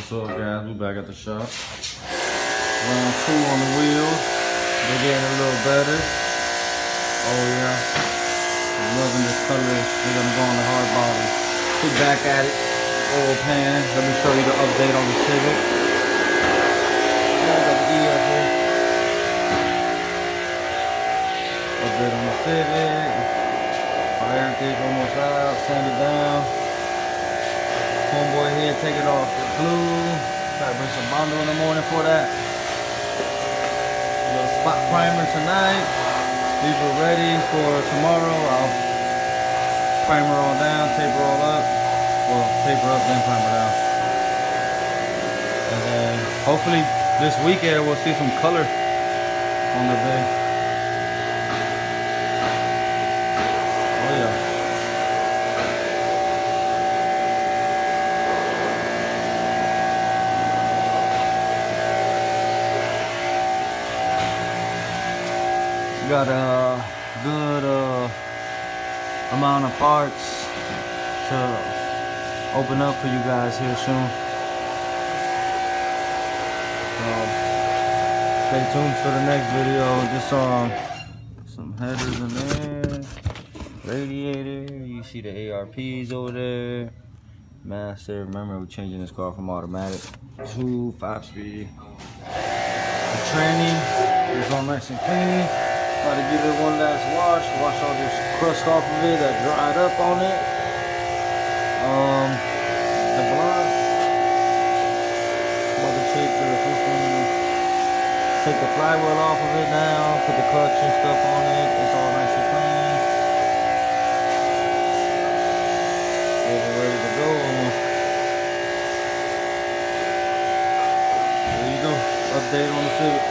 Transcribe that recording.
What's up, guys? We back at the shop. Round 2 on the wheels. They're getting a little better. Oh yeah. I'm loving this color. We're gonna go on the hard body. Get back at it. Oil pan. Let me show you the update on the Civic. I got the E up here. Update on the Civic. Fire thick almost out. Sand it down. Homeboy here taking off the glue. Gotta bring some Bondo in the morning for that. Little spot primer tonight. These are ready for tomorrow. I'll primer all down, taper all up. Well, taper up, then primer down. And then hopefully this weekend we'll see some color on the bay. Oh yeah. Got a good amount of parts to open up for you guys here soon. So stay tuned for the next video. Just some headers in there, radiator. You see the ARPs over there. Master. Remember, we're changing this car from automatic to 5-speed. The tranny is all nice and clean. Try to give it one last wash. Wash all this crust off of it that dried up on it. The block. About to take the flywheel off of it now. Put the clutch and stuff on it. It's all nice and clean. We're ready to go. There you go. Update on the Civic.